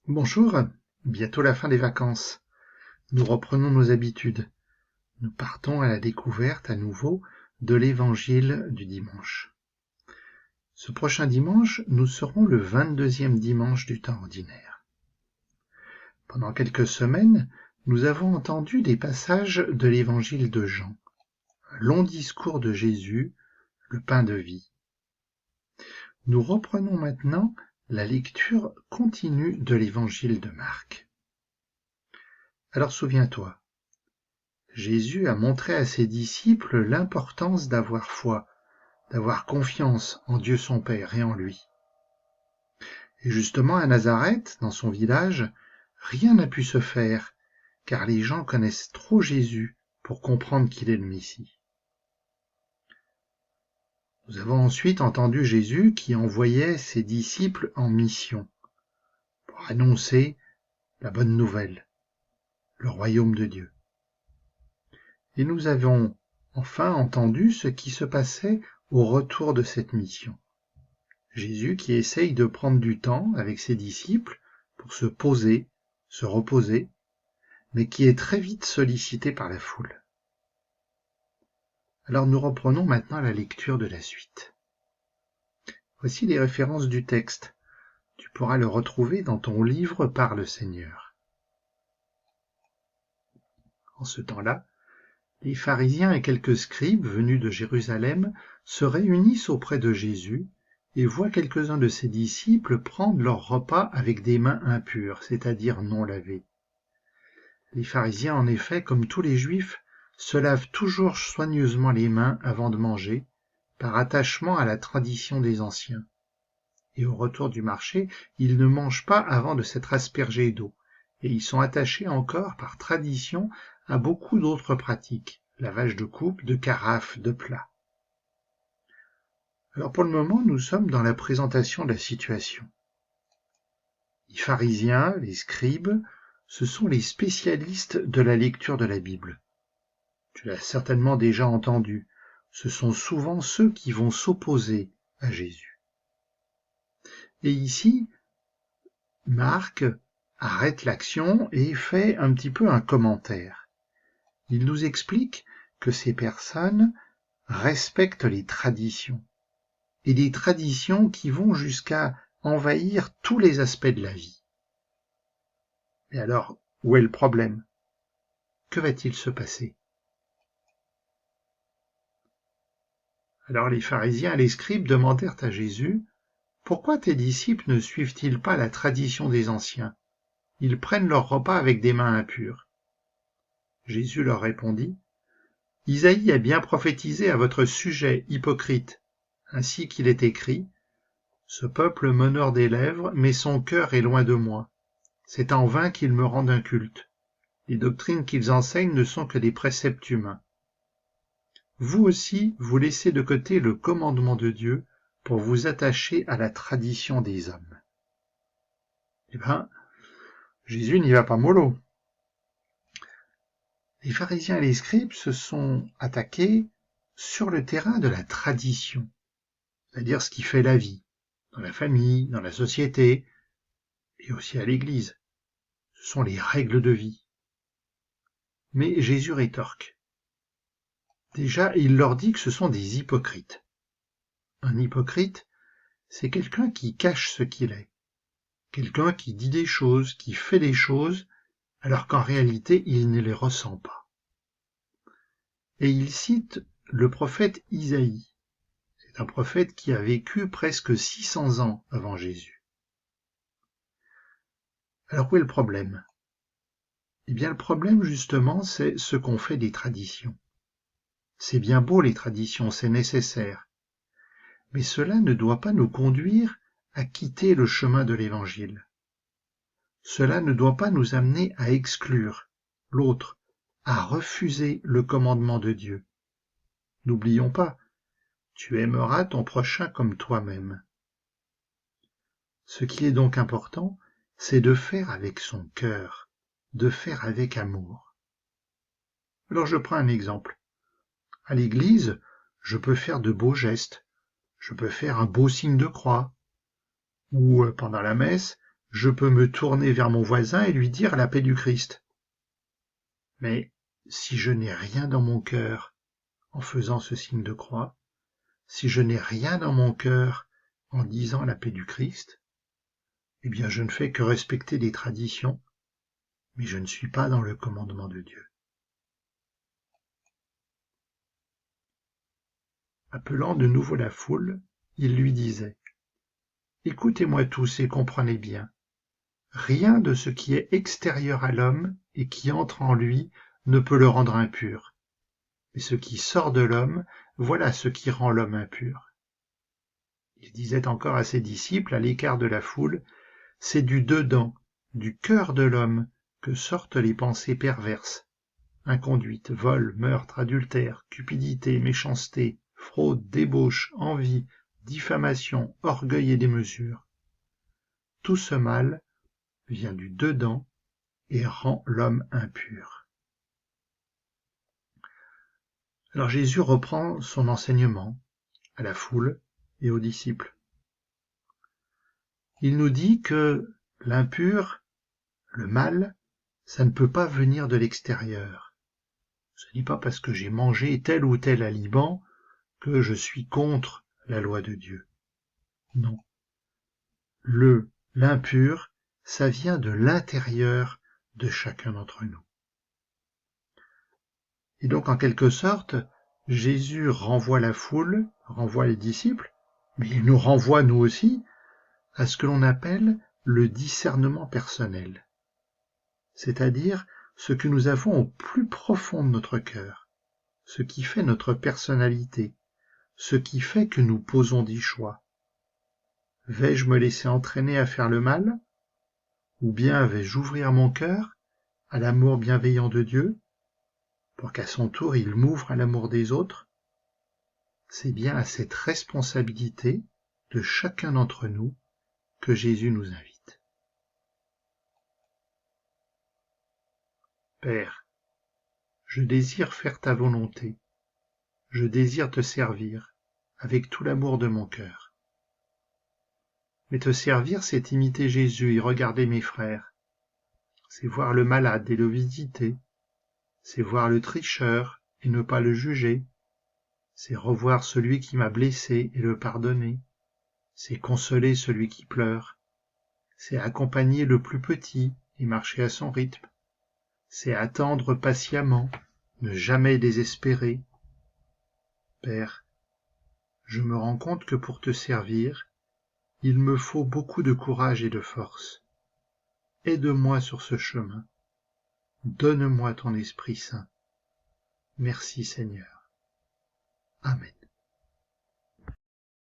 Bonjour, bientôt la fin des vacances. Nous reprenons nos habitudes. Nous partons à la découverte à nouveau de l'évangile du dimanche. Ce prochain dimanche, nous serons le 22e dimanche du temps ordinaire. Pendant quelques semaines, nous avons entendu des passages de l'évangile de Jean, un long discours de Jésus, le pain de vie. Nous reprenons maintenant la lecture continue de l'évangile de Marc. Alors souviens-toi, Jésus a montré à ses disciples l'importance d'avoir foi, d'avoir confiance en Dieu son Père et en lui. Et justement à Nazareth, dans son village, rien n'a pu se faire, car les gens connaissent trop Jésus pour comprendre qu'il est le Messie. Nous avons ensuite entendu Jésus qui envoyait ses disciples en mission pour annoncer la bonne nouvelle, le royaume de Dieu. Et nous avons enfin entendu ce qui se passait au retour de cette mission. Jésus qui essaye de prendre du temps avec ses disciples pour se poser, se reposer, mais qui est très vite sollicité par la foule. Alors nous reprenons maintenant la lecture de la suite. Voici les références du texte. Tu pourras le retrouver dans ton livre par le Seigneur. En ce temps-là, les pharisiens et quelques scribes venus de Jérusalem se réunissent auprès de Jésus et voient quelques-uns de ses disciples prendre leur repas avec des mains impures, c'est-à-dire non lavées. Les pharisiens, en effet, comme tous les juifs, se lavent toujours soigneusement les mains avant de manger, par attachement à la tradition des anciens. Et au retour du marché, ils ne mangent pas avant de s'être aspergés d'eau, et ils sont attachés encore par tradition à beaucoup d'autres pratiques, lavage de coupes, de carafes, de plats. Alors pour le moment, nous sommes dans la présentation de la situation. Les pharisiens, les scribes, ce sont les spécialistes de la lecture de la Bible. Tu l'as certainement déjà entendu, ce sont souvent ceux qui vont s'opposer à Jésus. Et ici, Marc arrête l'action et fait un petit peu un commentaire. Il nous explique que ces personnes respectent les traditions, et des traditions qui vont jusqu'à envahir tous les aspects de la vie. Et alors, où est le problème? Que va-t-il se passer? Alors les pharisiens et les scribes demandèrent à Jésus: « Pourquoi tes disciples ne suivent-ils pas la tradition des anciens? Ils prennent leur repas avec des mains impures. » Jésus leur répondit: « Isaïe a bien prophétisé à votre sujet, hypocrite, ainsi qu'il est écrit: Ce peuple m'honore des lèvres, mais son cœur est loin de moi. C'est en vain qu'ils me rendent un culte. Les doctrines qu'ils enseignent ne sont que des préceptes humains. Vous aussi, vous laissez de côté le commandement de Dieu pour vous attacher à la tradition des hommes. » Eh bien, Jésus n'y va pas mollo. Les pharisiens et les scribes se sont attaqués sur le terrain de la tradition, c'est-à-dire ce qui fait la vie, dans la famille, dans la société, et aussi à l'Église. Ce sont les règles de vie. Mais Jésus rétorque. Déjà, il leur dit que ce sont des hypocrites. Un hypocrite, c'est quelqu'un qui cache ce qu'il est, quelqu'un qui dit des choses, qui fait des choses, alors qu'en réalité, il ne les ressent pas. Et il cite le prophète Isaïe. C'est un prophète qui a vécu presque 600 ans avant Jésus. Alors où est le problème? Eh bien, le problème, justement, c'est ce qu'on fait des traditions. C'est bien beau les traditions, c'est nécessaire. Mais cela ne doit pas nous conduire à quitter le chemin de l'Évangile. Cela ne doit pas nous amener à exclure l'autre, à refuser le commandement de Dieu. N'oublions pas, tu aimeras ton prochain comme toi-même. Ce qui est donc important, c'est de faire avec son cœur, de faire avec amour. Alors je prends un exemple. À l'église, je peux faire de beaux gestes, je peux faire un beau signe de croix, ou pendant la messe, je peux me tourner vers mon voisin et lui dire la paix du Christ. Mais si je n'ai rien dans mon cœur en faisant ce signe de croix, si je n'ai rien dans mon cœur en disant la paix du Christ, eh bien je ne fais que respecter les traditions, mais je ne suis pas dans le commandement de Dieu. Appelant de nouveau la foule, il lui disait : « Écoutez-moi tous et comprenez bien. Rien de ce qui est extérieur à l'homme et qui entre en lui ne peut le rendre impur. Mais ce qui sort de l'homme, voilà ce qui rend l'homme impur. » Il disait encore à ses disciples, à l'écart de la foule, « C'est du dedans, du cœur de l'homme, que sortent les pensées perverses. Inconduite, vol, meurtre, adultère, cupidité, méchanceté, fraude, débauche, envie, diffamation, orgueil et démesure. Tout ce mal vient du dedans et rend l'homme impur. » Alors Jésus reprend son enseignement à la foule et aux disciples. Il nous dit que l'impur, le mal, ça ne peut pas venir de l'extérieur. Ce n'est pas parce que j'ai mangé tel ou tel aliment que je suis contre la loi de Dieu. Non. L'impur, ça vient de l'intérieur de chacun d'entre nous. Et donc, en quelque sorte, Jésus renvoie la foule, renvoie les disciples, mais il nous renvoie, nous aussi, à ce que l'on appelle le discernement personnel, c'est-à-dire ce que nous avons au plus profond de notre cœur, ce qui fait notre personnalité, ce qui fait que nous posons des choix. Vais-je me laisser entraîner à faire le mal ? Ou bien vais-je ouvrir mon cœur à l'amour bienveillant de Dieu, pour qu'à son tour il m'ouvre à l'amour des autres ? C'est bien à cette responsabilité de chacun d'entre nous que Jésus nous invite. Père, je désire faire ta volonté, je désire te servir avec tout l'amour de mon cœur. Mais te servir, c'est imiter Jésus et regarder mes frères. C'est voir le malade et le visiter. C'est voir le tricheur et ne pas le juger. C'est revoir celui qui m'a blessé et le pardonner. C'est consoler celui qui pleure. C'est accompagner le plus petit et marcher à son rythme. C'est attendre patiemment, ne jamais désespérer. Père, je me rends compte que pour te servir, il me faut beaucoup de courage et de force. Aide-moi sur ce chemin. Donne-moi ton Esprit Saint. Merci Seigneur. Amen.